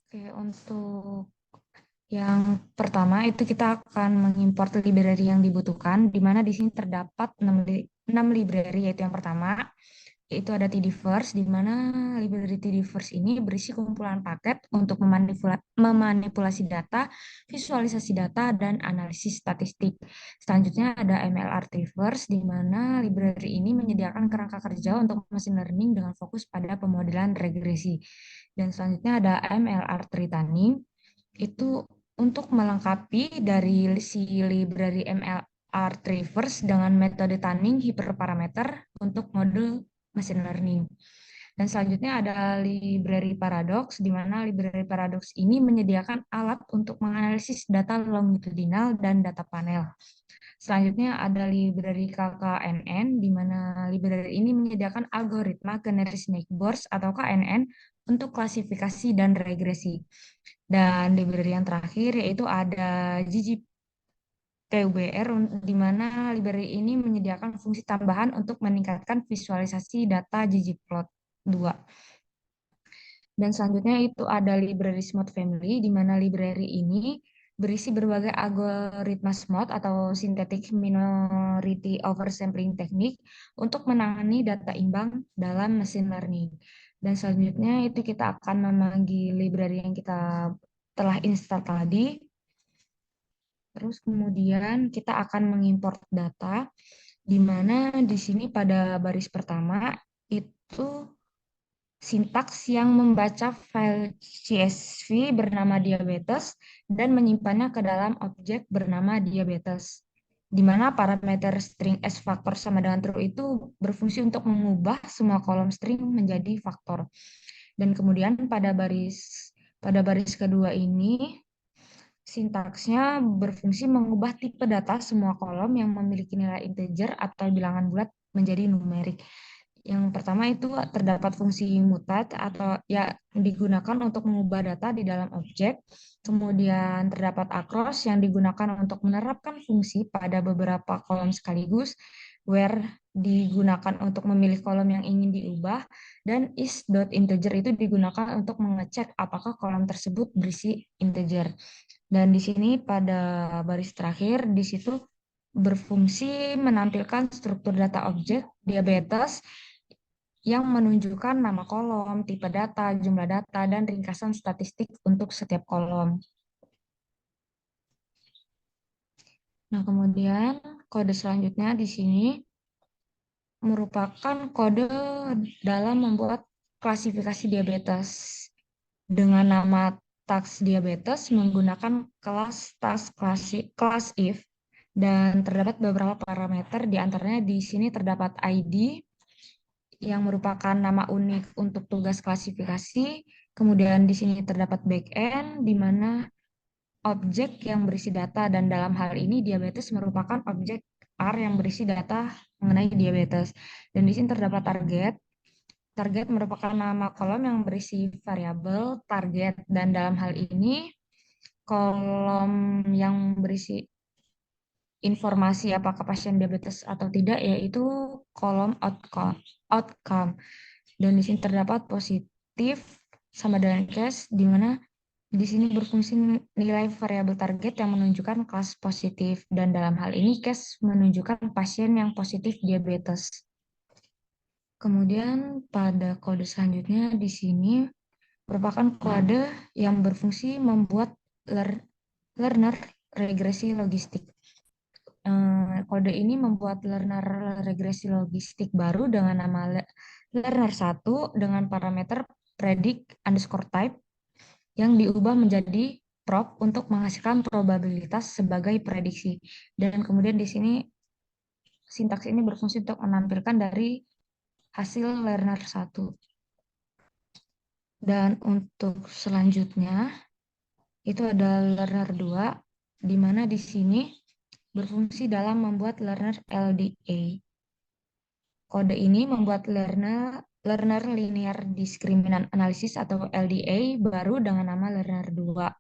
Oke, untuk yang pertama itu kita akan mengimport library yang dibutuhkan, di mana di sini terdapat 6 library, yaitu yang pertama, yaitu ada TD-First, di mana library TD-First ini berisi kumpulan paket untuk memanipulasi data, visualisasi data, dan analisis statistik. Selanjutnya ada MLR-T-First, di mana library ini menyediakan kerangka kerja untuk machine learning dengan fokus pada pemodelan regresi. Dan selanjutnya ada MLR-Tritanning, itu untuk melengkapi dari si library MLR Traverse dengan metode tunning hiperparameter untuk modul machine learning. Dan selanjutnya ada library paradox, di mana library paradox ini menyediakan alat untuk menganalisis data longitudinal dan data panel. Selanjutnya ada library KKNN, di mana library ini menyediakan algoritma Canary Snake Boards atau KNN untuk klasifikasi dan regresi. Dan library yang terakhir yaitu ada GGPUBR, di mana library ini menyediakan fungsi tambahan untuk meningkatkan visualisasi data ggplot 2. Dan selanjutnya itu ada library Smooth Family, di mana library ini berisi berbagai algoritma smooth atau synthetic minority oversampling teknik untuk menangani data imbang dalam machine learning. Dan selanjutnya itu kita akan memanggil library yang kita telah install tadi. Terus kemudian kita akan mengimport data, di mana di sini pada baris pertama itu sintaks yang membaca file CSV bernama diabetes dan menyimpannya ke dalam objek bernama diabetes, di mana parameter string s faktor sama dengan true itu berfungsi untuk mengubah semua kolom string menjadi faktor. Dan kemudian pada baris kedua ini sintaksnya berfungsi mengubah tipe data semua kolom yang memiliki nilai integer atau bilangan bulat menjadi numerik. Yang pertama itu terdapat fungsi mutat atau ya digunakan untuk mengubah data di dalam objek. Kemudian terdapat across yang digunakan untuk menerapkan fungsi pada beberapa kolom sekaligus. Where digunakan untuk memilih kolom yang ingin diubah. Dan is.integer itu digunakan untuk mengecek apakah kolom tersebut berisi integer. Dan di sini pada baris terakhir, di situ berfungsi menampilkan struktur data objek diabetes yang menunjukkan nama kolom, tipe data, jumlah data, dan ringkasan statistik untuk setiap kolom. Nah, kemudian kode selanjutnya di sini merupakan kode dalam membuat klasifikasi diabetes dengan nama task diabetes menggunakan kelas if, dan terdapat beberapa parameter, di antaranya di sini terdapat ID yang merupakan nama unik untuk tugas klasifikasi. Kemudian di sini terdapat backend di mana objek yang berisi data, dan dalam hal ini diabetes merupakan objek R yang berisi data mengenai diabetes. Dan di sini terdapat target. Target merupakan nama kolom yang berisi variabel target, dan dalam hal ini kolom yang berisi informasi apakah pasien diabetes atau tidak yaitu kolom outcome. Dan di sini terdapat positif sama dengan case, di mana di sini berfungsi nilai variabel target yang menunjukkan kelas positif, dan dalam hal ini case menunjukkan pasien yang positif diabetes. Kemudian pada kode selanjutnya di sini merupakan kode yang berfungsi membuat learner regresi logistik. Kode ini membuat learner regresi logistik baru dengan nama learner 1 dengan parameter predict_type yang diubah menjadi prop untuk menghasilkan probabilitas sebagai prediksi. Dan kemudian di sini sintaks ini berfungsi untuk menampilkan dari hasil learner 1. Dan untuk selanjutnya itu ada learner 2, di mana di sini berfungsi dalam membuat learner LDA. Kode ini membuat learner linear discriminant analysis atau LDA baru dengan nama learner 2.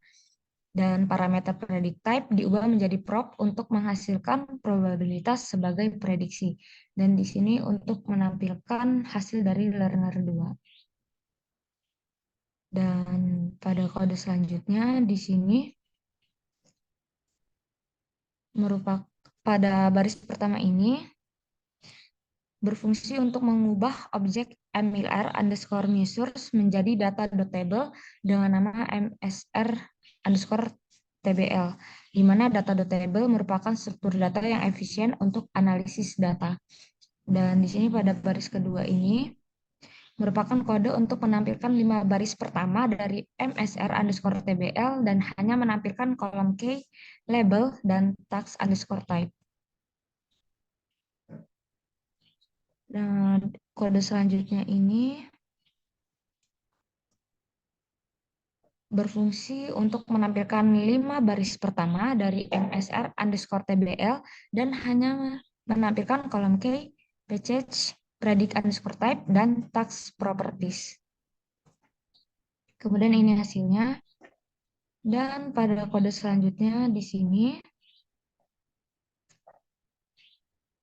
Dan parameter predict type diubah menjadi prop untuk menghasilkan probabilitas sebagai prediksi. Dan di sini untuk menampilkan hasil dari learner 2. Dan pada kode selanjutnya di sini merupakan pada baris pertama ini berfungsi untuk mengubah objek MILR underscore measures menjadi data.table dengan nama MSR underscore TBL, di mana data.table merupakan struktur data yang efisien untuk analisis data. Dan di sini pada baris kedua ini merupakan kode untuk menampilkan 5 baris pertama dari MSR underscore TBL dan hanya menampilkan kolom key, label, dan tags underscore type. Dan kode selanjutnya ini berfungsi untuk menampilkan 5 baris pertama dari MSR underscore TBL dan hanya menampilkan kolom key, package, predict underscore type, dan tags properties. Kemudian ini hasilnya. Dan pada kode selanjutnya di sini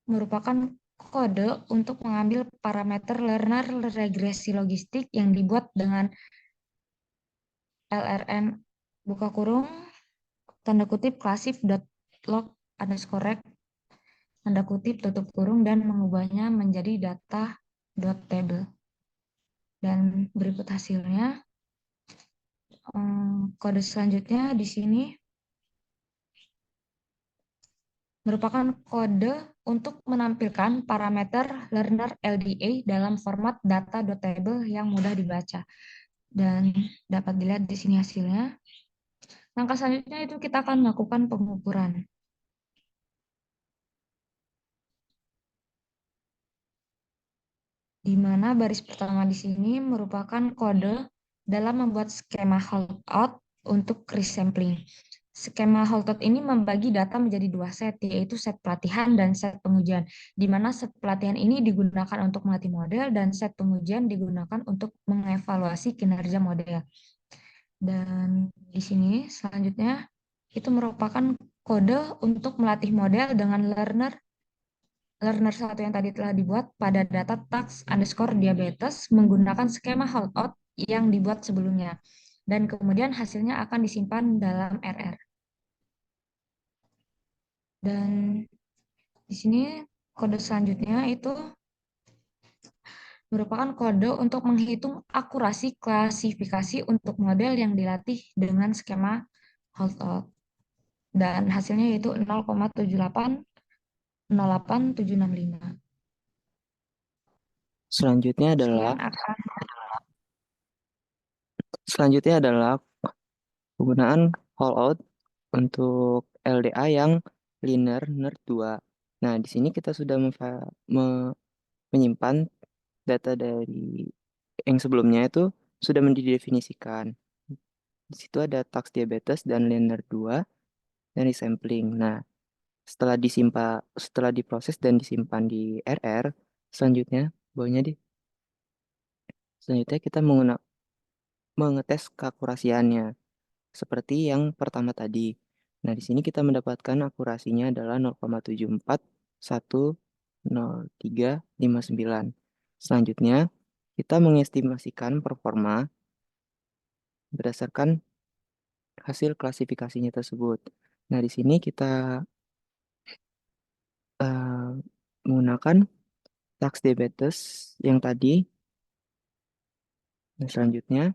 merupakan kode untuk mengambil parameter learner regresi logistik yang dibuat dengan LRN buka kurung tanda kutip classif.log underscore rect tanda kutip tutup kurung dan mengubahnya menjadi data.table. Dan berikut hasilnya. Kode selanjutnya di sini merupakan kode untuk menampilkan parameter learner LDA dalam format data.table yang mudah dibaca. Dan dapat dilihat di sini hasilnya. Langkah selanjutnya itu kita akan melakukan pengukuran. Di mana baris pertama di sini merupakan kode dalam membuat skema holdout untuk resampling. Skema holdout ini membagi data menjadi 2 set, yaitu set pelatihan dan set pengujian, di mana set pelatihan ini digunakan untuk melatih model dan set pengujian digunakan untuk mengevaluasi kinerja model. Dan di sini selanjutnya itu merupakan kode untuk melatih model dengan learner 1 yang tadi telah dibuat pada data tags underscore diabetes menggunakan skema holdout yang dibuat sebelumnya. Dan kemudian hasilnya akan disimpan dalam RR. Dan di sini kode selanjutnya itu merupakan kode untuk menghitung akurasi klasifikasi untuk model yang dilatih dengan skema holdout. Dan hasilnya yaitu 0,7808765. Selanjutnya adalah penggunaan callout untuk LDA yang linear nerd 2. Nah, di sini kita sudah menyimpan data dari yang sebelumnya itu sudah didefinisikan. Di situ ada tax diabetes dan linear 2 dan resampling. Nah, setelah diproses dan disimpan di RR, selanjutnya bawahnya selanjutnya kita mengetes keakurasiannya seperti yang pertama tadi. Nah, di sini kita mendapatkan akurasinya adalah 0,74103559. Selanjutnya, kita mengestimasikan performa berdasarkan hasil klasifikasinya tersebut. Nah, di sini kita menggunakan tax diabetes yang tadi. Nah, selanjutnya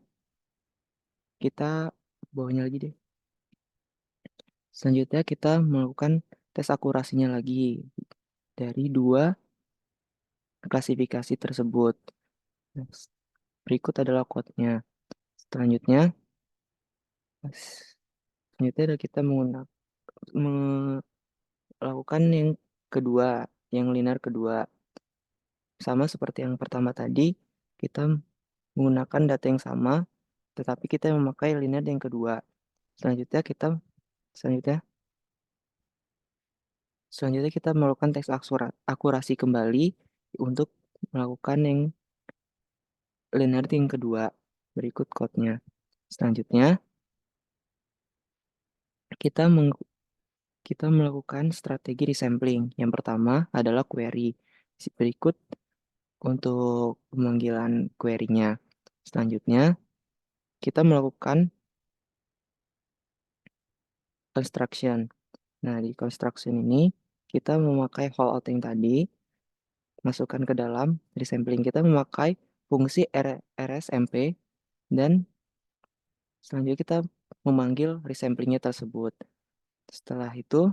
kita bawahnya lagi deh. Selanjutnya kita melakukan tes akurasinya lagi dari 2 klasifikasi tersebut. Nah, berikut adalah code-nya. Selanjutnya, kita melakukan yang kedua, yang linear kedua. Sama seperti yang pertama tadi, kita menggunakan data yang sama, tetapi kita memakai linear yang kedua. Selanjutnya kita melakukan tes akurasi kembali untuk melakukan yang linear yang kedua. Berikut code-nya. Selanjutnya, kita melakukan strategi resampling. Yang pertama adalah query. Berikut untuk pemanggilan query-nya. Selanjutnya, kita melakukan construction. Nah, di construction ini kita memakai callout yang tadi, masukkan ke dalam resampling. Kita memakai fungsi RSMP dan selanjutnya kita memanggil resamplingnya tersebut. Setelah itu,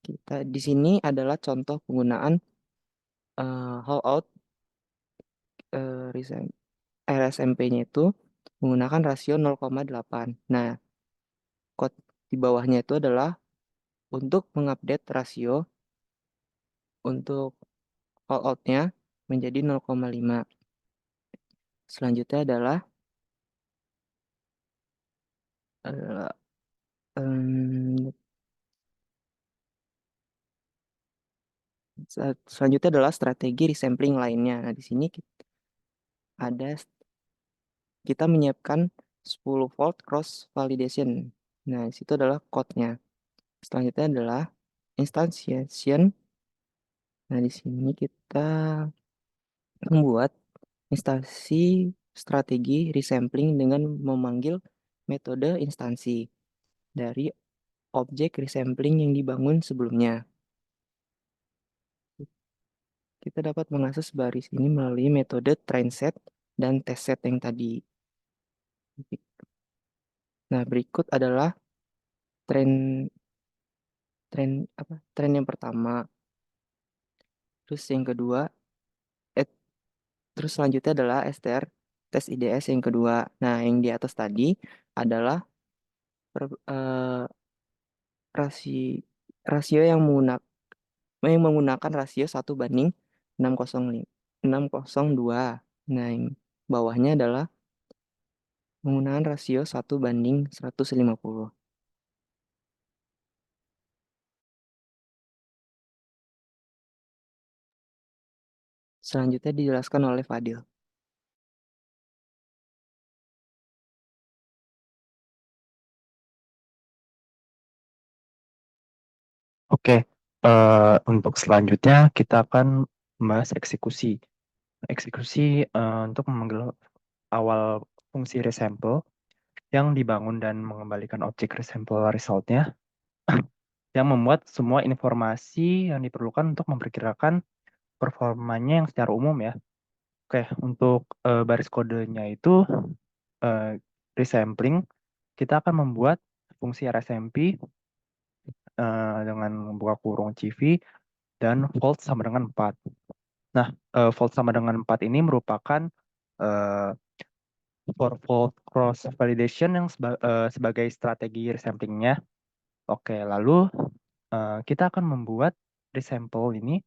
kita di sini adalah contoh penggunaan callout RSMP-nya itu menggunakan rasio 0,8. Nah, code di bawahnya itu adalah untuk mengupdate rasio untuk callout-nya menjadi 0,5. Selanjutnya adalah eh, em, selanjutnya adalah strategi resampling lainnya. Nah, di sini ada kita menyiapkan 10 volt cross validation. Nah, di situ adalah code-nya. Selanjutnya adalah instantiation. Nah, di sini kita membuat instansi strategi resampling dengan memanggil metode instansi dari objek resampling yang dibangun sebelumnya. Kita dapat mengakses baris ini melalui metode train set dan test set yang tadi. Nah, berikut adalah tren tren tren yang pertama, terus yang kedua, eh, terus selanjutnya adalah STR tes IDS yang kedua. Nah, yang di atas tadi adalah per- eh, rasio yang menggunakan rasio 1:605 602. Nah, yang bawahnya adalah menggunakan rasio 1:150. Selanjutnya dijelaskan oleh Fadil. Oke, untuk selanjutnya kita akan membahas eksekusi. Eksekusi untuk memanggil awal fungsi resample yang dibangun dan mengembalikan objek resample resultnya yang membuat semua informasi yang diperlukan untuk memperkirakan performanya yang secara umum ya. Oke, untuk baris kodenya itu eh, resampling, kita akan membuat fungsi RSMP dengan membuka kurung CV dan volt sama dengan 4. Nah, volt sama dengan 4 ini merupakan eh, for volt cross validation yang sebagai strategi resamplingnya. Oke, lalu kita akan membuat resample ini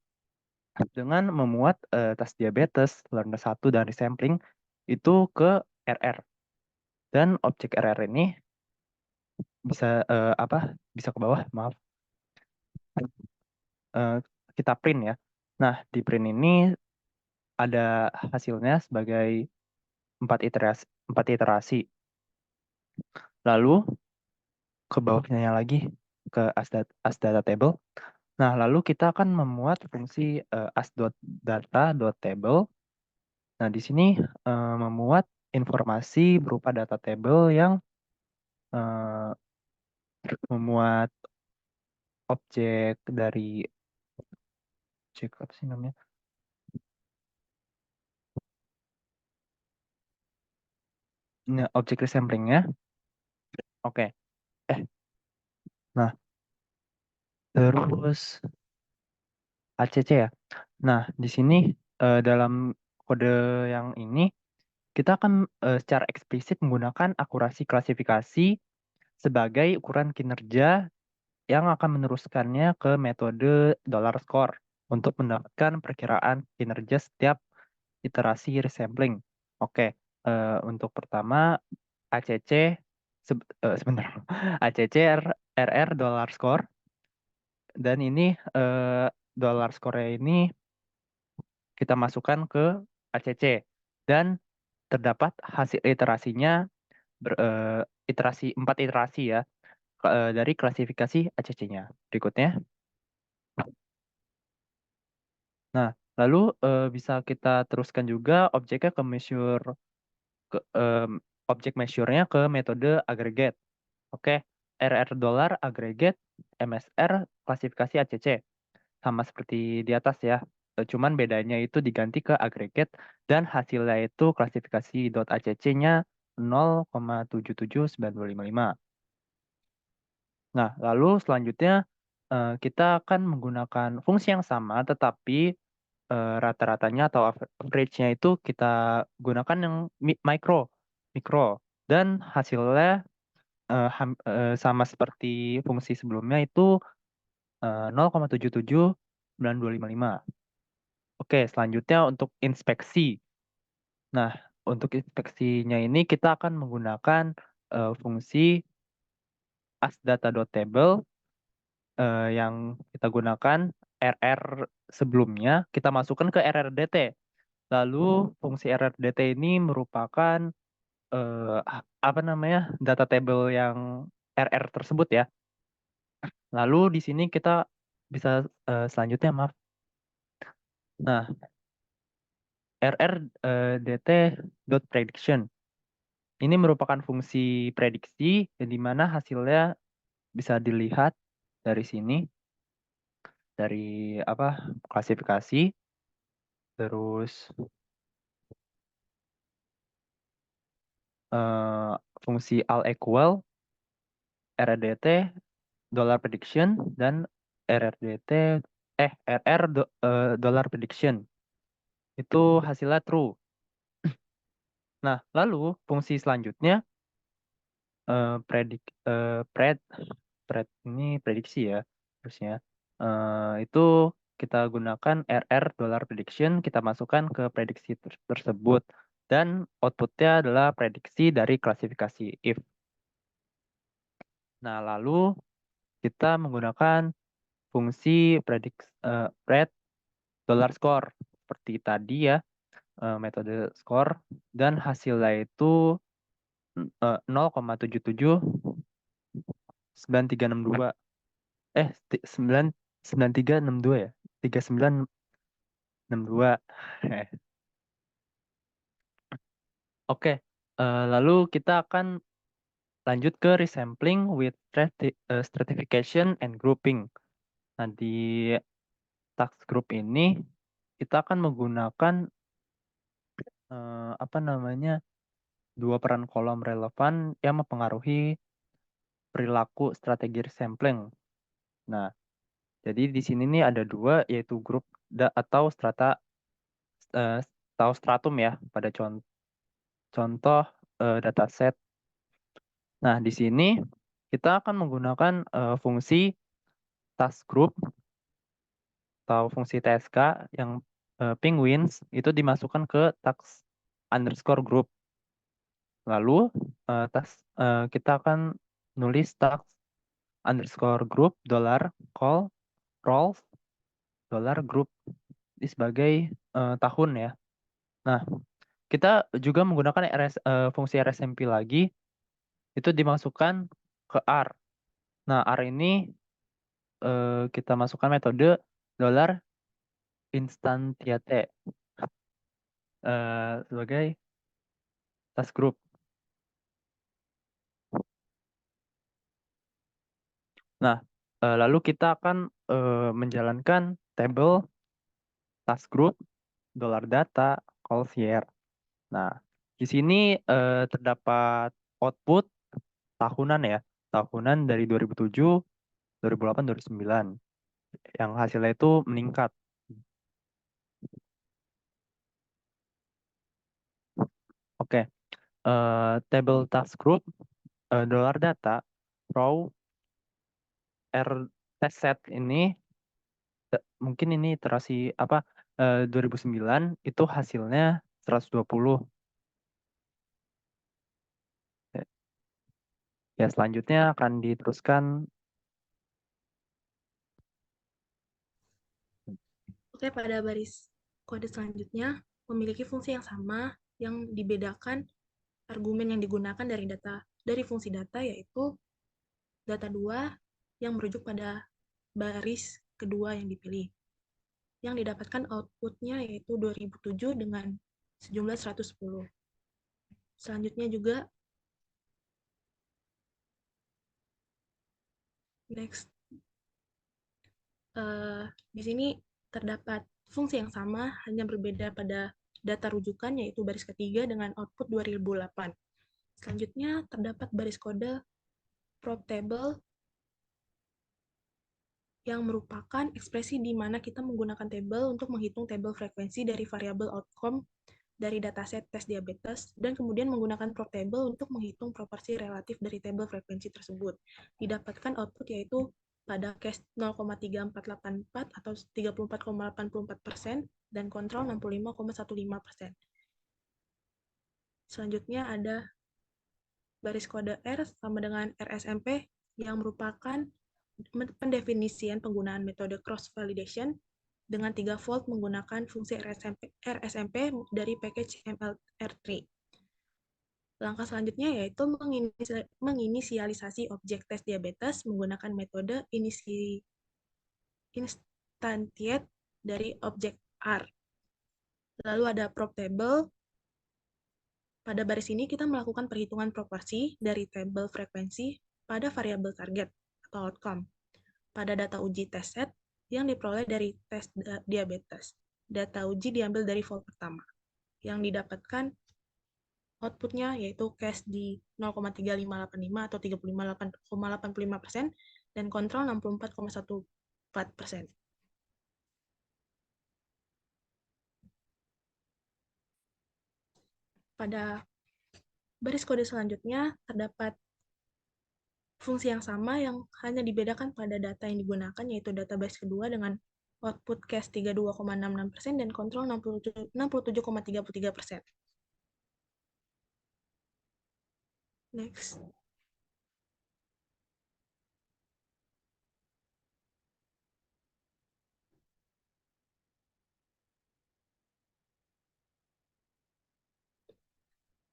dengan memuat tes diabetes, learner 1 dan resampling itu ke RR. Dan objek RR ini bisa bisa ke bawah, maaf. Eh, kita print ya. Nah, di print ini ada hasilnya sebagai 4 iterasi. Lalu ke bawahnya lagi ke as data table. Nah, lalu kita akan memuat fungsi as.data.table. Nah, di sini memuat informasi berupa data table yang eh, memuat objek dari objek apa sih namanya? Nah, objek resamplingnya. Oke. Nah, terus ACC ya. Nah, di sini dalam kode yang ini kita akan secara eksplisit menggunakan akurasi klasifikasi sebagai ukuran kinerja yang akan meneruskannya ke metode dollar score untuk mendapatkan perkiraan kinerja setiap iterasi resampling. Oke, untuk pertama ACC sebentar ACC RR dollar score dan ini dollar score ini kita masukkan ke ACC dan terdapat hasil iterasinya iterasi 4 iterasi ya dari klasifikasi ACC-nya. Berikutnya. Nah, lalu bisa kita teruskan juga objeknya ke measure objek measure-nya ke metode aggregate. Oke, RR dollar aggregate, MSR klasifikasi ACC. Sama seperti di atas ya. Cuman bedanya itu diganti ke aggregate dan hasilnya itu klasifikasi .acc-nya 0,77955. Nah, lalu selanjutnya kita akan menggunakan fungsi yang sama tetapi rata-ratanya atau average-nya itu kita gunakan yang mikro. Dan hasilnya sama seperti fungsi sebelumnya itu 0,779255. Oke, selanjutnya untuk inspeksi. Nah, untuk inspeksinya ini kita akan menggunakan fungsi asData.table yang kita gunakan RR sebelumnya, kita masukkan ke RRDT. Lalu fungsi RRDT ini merupakan apa namanya data table yang RR tersebut ya. Lalu di sini kita bisa selanjutnya maaf. Nah, RRDT.prediction ini merupakan fungsi prediksi di mana hasilnya bisa dilihat dari sini dari apa klasifikasi terus fungsi all equal RRDT dollar prediction dan RRDT dollar prediction itu hasilnya true. Nah, lalu fungsi selanjutnya pred ini prediksi ya terusnya itu kita gunakan RR dollar prediction, kita masukkan ke prediksi tersebut dan outputnya adalah prediksi dari klasifikasi if. Nah, lalu kita menggunakan fungsi pred dollar score seperti tadi ya, metode score dan hasilnya itu 0,779362 9362 ya 3962. Oke, lalu kita akan lanjut ke resampling with stratification and grouping. Nah, di task group ini kita akan menggunakan apa namanya dua peran kolom relevan yang mempengaruhi perilaku strategi resampling. Nah, jadi di sini nih ada dua yaitu grup atau strata atau stratum ya pada contoh dataset. Nah, di sini kita akan menggunakan fungsi task group atau fungsi TSK yang penguins itu dimasukkan ke task underscore group. Lalu kita akan nulis task underscore group dollar call roles dollar group ini sebagai tahun ya. Nah, kita juga menggunakan fungsi RSMP lagi itu dimasukkan ke R. Nah, R ini kita masukkan metode dollar instantiate sebagai task group. Nah, lalu kita akan menjalankan table task group dollar data calls year. Nah, di sini terdapat output tahunan ya, tahunan dari 2007, 2008, 2009 yang hasilnya itu meningkat. Oke, table task group dollar data row R test set ini mungkin ini iterasi apa 2009 itu hasilnya 120. Ya, selanjutnya akan diteruskan. Oke, pada baris kode selanjutnya memiliki fungsi yang sama yang dibedakan argumen yang digunakan dari fungsi data yaitu data 2 yang merujuk pada baris kedua yang dipilih. Yang didapatkan outputnya yaitu 2007 dengan sejumlah 110. Selanjutnya juga Next. Di sini terdapat fungsi yang sama, hanya berbeda pada data rujukan, yaitu baris ketiga dengan output 2008. Selanjutnya, terdapat baris kode prop table yang merupakan ekspresi di mana kita menggunakan tabel untuk menghitung tabel frekuensi dari variabel outcome dari dataset tes diabetes, dan kemudian menggunakan prop table untuk menghitung proporsi relatif dari tabel frekuensi tersebut. Didapatkan output yaitu pada case 0,3484 atau 34,84% dan kontrol 65,15%. Selanjutnya ada baris kode R sama dengan RSMP yang merupakan pendefinisian penggunaan metode cross validation dengan 3 volt menggunakan fungsi RSMP dari package MLR3. Langkah selanjutnya yaitu menginisialisasi objek tes diabetes menggunakan metode instantiate dari objek R. Lalu ada prop table. Pada baris ini kita melakukan perhitungan proporsi dari tabel frekuensi pada variabel target atau outcome pada data uji test set yang diperoleh dari tes diabetes. Data uji diambil dari volt pertama. Yang didapatkan outputnya yaitu case di 0,3585 atau 35,85% dan kontrol 64,14%. Pada baris kode selanjutnya terdapat fungsi yang sama yang hanya dibedakan pada data yang digunakan, yaitu database kedua dengan output case 32,66% dan kontrol 67,33%. Next.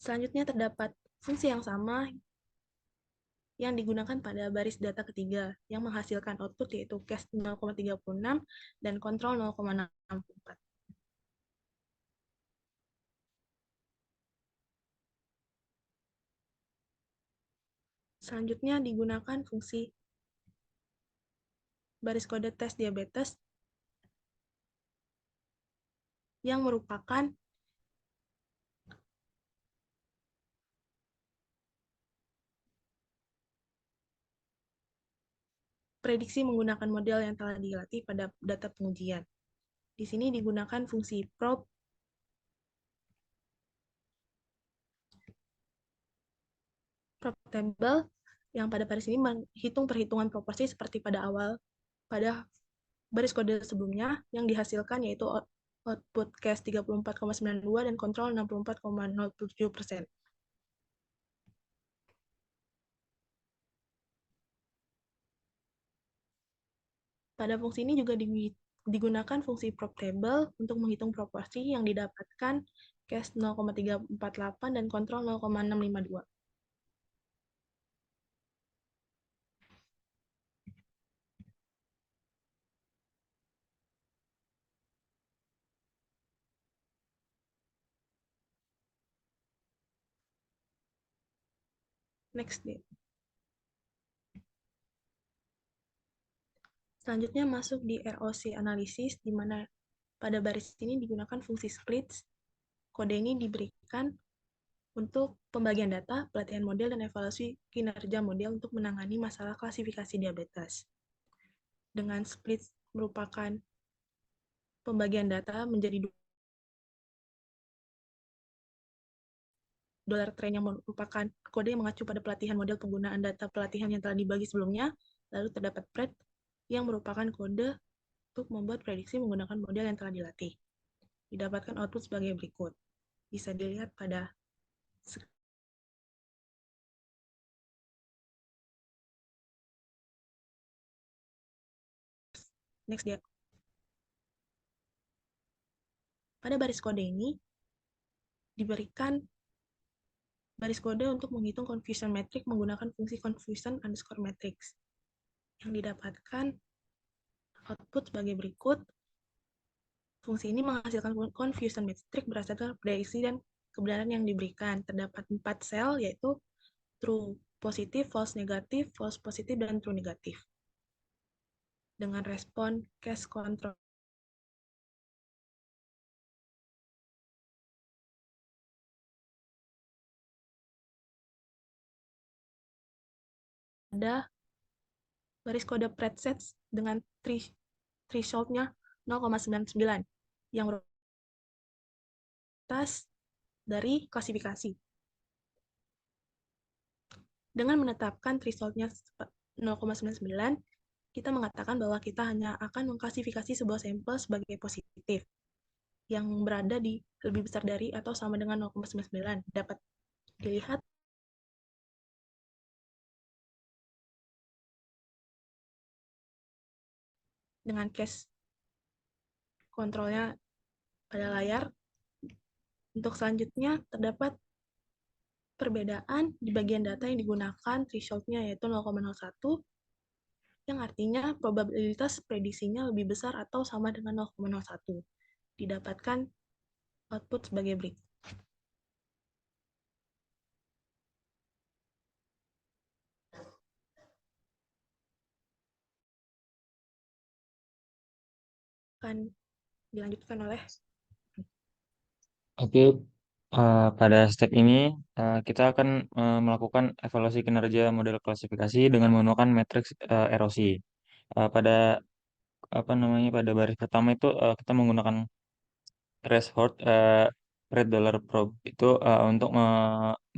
Selanjutnya terdapat fungsi yang sama yang digunakan pada baris data ketiga yang menghasilkan output yaitu case 0,36 dan kontrol 0,64. Selanjutnya digunakan fungsi baris kode tes diabetes yang merupakan prediksi menggunakan model yang telah dilatih pada data pengujian. Di sini digunakan fungsi prop table yang pada baris ini menghitung perhitungan proporsi seperti pada baris kode sebelumnya yang dihasilkan yaitu output case 34,92 dan kontrol 64,07%. Pada fungsi ini juga digunakan fungsi prop table untuk menghitung proporsi yang didapatkan case 0,348 dan kontrol 0,652. Next deh. Selanjutnya masuk di ROC analysis, di mana pada baris ini digunakan fungsi splits. Kode ini diberikan untuk pembagian data, pelatihan model, dan evaluasi kinerja model untuk menangani masalah klasifikasi diabetes. Dengan splits merupakan pembagian data menjadi $train yang merupakan kode yang mengacu pada pelatihan model penggunaan data pelatihan yang telah dibagi sebelumnya, lalu terdapat pred yang merupakan kode untuk membuat prediksi menggunakan model yang telah dilatih. Didapatkan output sebagai berikut. Bisa dilihat pada next dia. Pada baris kode ini diberikan baris kode untuk menghitung confusion metric menggunakan fungsi confusion_matrix. Yang didapatkan output sebagai berikut. Fungsi ini menghasilkan confusion metric berdasarkan prediksi dan kebenaran yang diberikan. Terdapat 4 sel, yaitu true positif, false negatif, false positif, dan true negatif. dengan respon cache control. Ada baris kode preset dengan threshold-nya 0,99 yang atas dari klasifikasi. Dengan menetapkan threshold-nya 0,99, kita mengatakan bahwa kita hanya akan mengklasifikasi sebuah sampel sebagai positif yang berada di lebih besar dari atau sama dengan 0,99. Dapat dilihat dengan cache kontrolnya pada layar. Untuk selanjutnya, terdapat perbedaan di bagian data yang digunakan threshold-nya yaitu 0,01, yang artinya probabilitas prediksinya lebih besar atau sama dengan 0,01. Didapatkan output sebagai berikut. Akan dilanjutkan oleh Oke, pada step ini kita akan melakukan evaluasi kinerja model klasifikasi dengan menggunakan matriks erosi. Pada pada baris pertama itu kita menggunakan threshold rate dollar probe itu untuk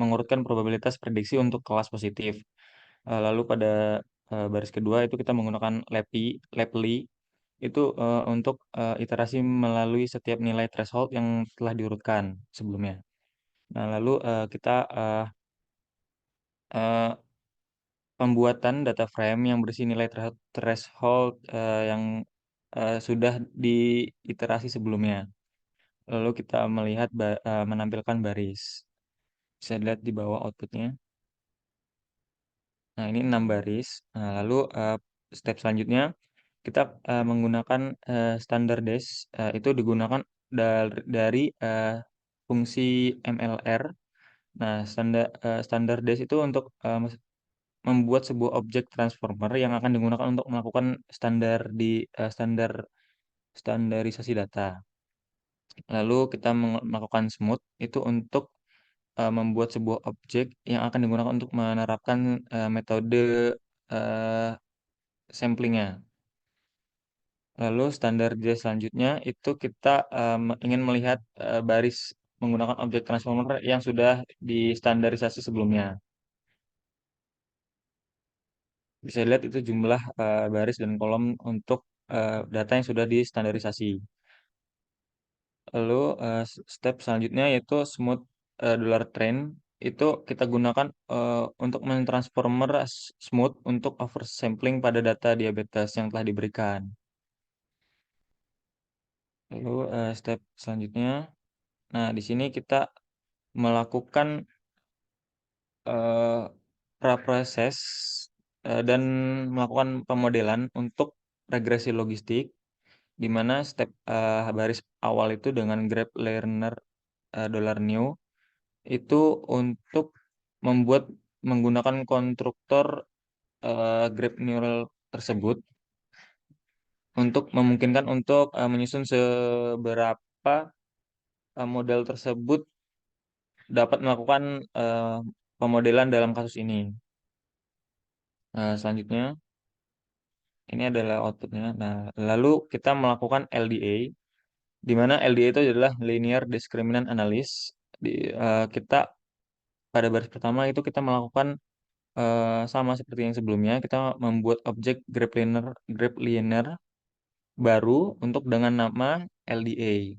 mengurutkan probabilitas prediksi untuk kelas positif. Lalu pada baris kedua itu kita menggunakan Laply itu untuk iterasi melalui setiap nilai threshold yang telah diurutkan sebelumnya. Nah, lalu kita eh, pembuatan data frame yang berisi nilai threshold yang sudah diiterasi sebelumnya. Lalu kita melihat menampilkan baris. Bisa dilihat di bawah outputnya. Nah, ini 6 baris. Nah, lalu step selanjutnya kita menggunakan standar dash. Itu digunakan dari fungsi MLR. Nah, standar dash itu untuk membuat sebuah objek transformer yang akan digunakan untuk melakukan standarisasi data. Lalu kita melakukan smooth itu untuk membuat sebuah objek yang akan digunakan untuk menerapkan metode uh, samplingnya. Lalu standar dia selanjutnya itu kita ingin melihat baris menggunakan objek transformer yang sudah distandarisasi sebelumnya. Bisa dilihat itu jumlah baris dan kolom untuk data yang sudah distandarisasi. Lalu step selanjutnya yaitu smooth dollar trend itu kita gunakan untuk mentransformer smooth untuk oversampling pada data diabetes yang telah diberikan. Lalu step selanjutnya, nah di sini kita melakukan eh, praproses dan melakukan pemodelan untuk regresi logistik, di mana step baris awal itu dengan grep learner dollar new itu untuk membuat menggunakan konstruktor grep neural tersebut untuk memungkinkan untuk menyusun seberapa model tersebut dapat melakukan pemodelan dalam kasus ini. Selanjutnya, ini adalah outputnya. Nah, lalu kita melakukan LDA, di mana LDA itu adalah Linear Discriminant Analysis. Kita pada baris pertama itu kita melakukan sama seperti yang sebelumnya, kita membuat objek grep linear baru untuk dengan nama LDA.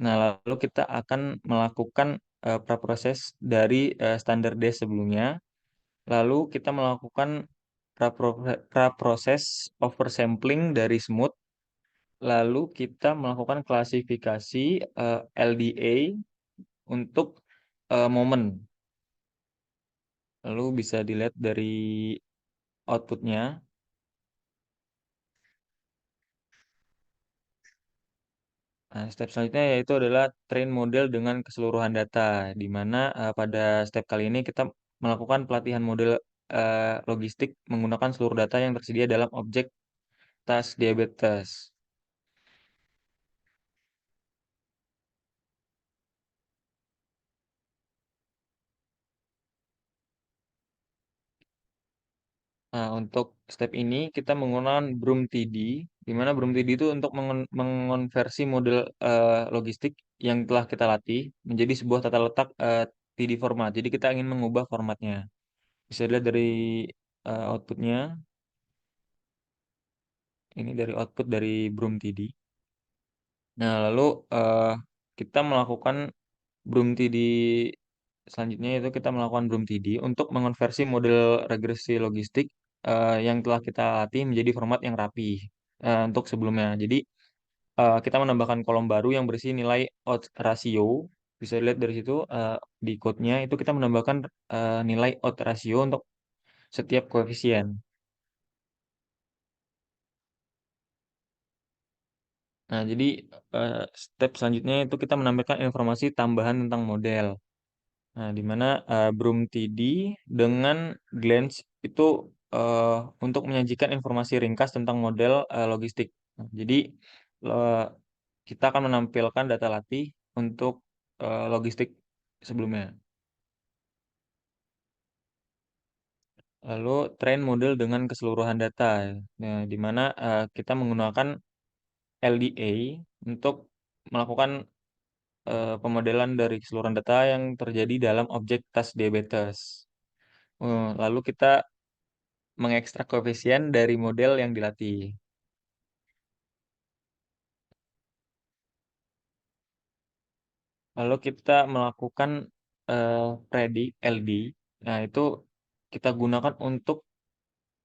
Nah, lalu kita akan melakukan praproses dari standar dash sebelumnya. Lalu kita melakukan praproses oversampling dari smooth. Lalu kita melakukan klasifikasi LDA untuk momen. Lalu bisa dilihat dari outputnya. Nah, step selanjutnya yaitu adalah train model dengan keseluruhan data, di mana pada step kali ini kita melakukan pelatihan model logistik menggunakan seluruh data yang tersedia dalam objek tas diabetes. Nah, untuk step ini kita menggunakan BroomTD, di mana BroomTD itu untuk mengonversi model logistik yang telah kita latih menjadi sebuah tata letak TD format. Jadi kita ingin mengubah formatnya. Bisa dilihat dari outputnya. Ini dari output dari BroomTD. Nah, lalu eh, kita melakukan BroomTD selanjutnya itu kita melakukan BroomTD untuk mengonversi model regresi logistik yang telah kita latih menjadi format yang rapi untuk sebelumnya. Jadi kita menambahkan kolom baru yang berisi nilai odds ratio. Bisa dilihat dari situ di code-nya itu kita menambahkan nilai odds ratio untuk setiap koefisien. Nah, jadi step selanjutnya itu kita menambahkan informasi tambahan tentang model. Nah, di mana BroomTD dengan Glance itu eh, untuk menyajikan informasi ringkas tentang model logistik. Nah, jadi eh, kita akan menampilkan data latih untuk logistik sebelumnya. Lalu train model dengan keseluruhan data, nah, di mana kita menggunakan LDA untuk melakukan pemodelan dari keseluruhan data yang terjadi dalam objek tas diabetes. Lalu kita mengekstrak koefisien dari model yang dilatih. Lalu kita melakukan predik LD. Nah, itu kita gunakan untuk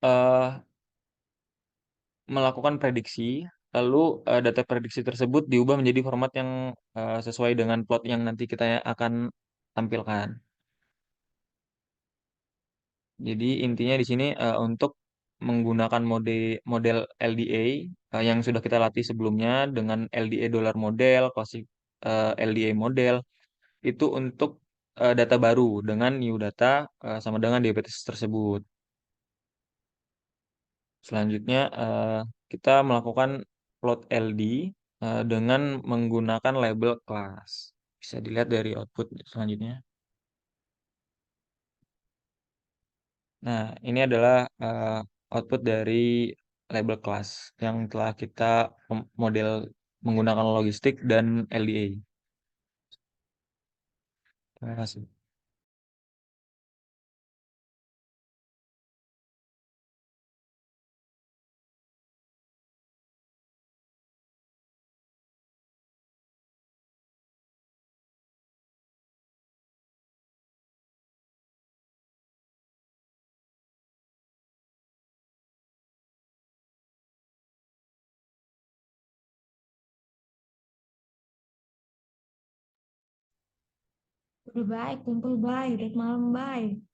eh, melakukan prediksi. Lalu data prediksi tersebut diubah menjadi format yang sesuai dengan plot yang nanti kita akan tampilkan. Jadi intinya di sini untuk menggunakan model LDA yang sudah kita latih sebelumnya dengan LDA dollar model, klasik LDA model itu untuk data baru dengan new data sama dengan diabetes tersebut. Selanjutnya kita melakukan plot LD dengan menggunakan label kelas. Bisa dilihat dari output selanjutnya. Nah, ini adalah output dari label kelas yang telah kita model menggunakan logistik dan LDA. Terima kasih. Udah baik, kumpul baik, udah malam baik.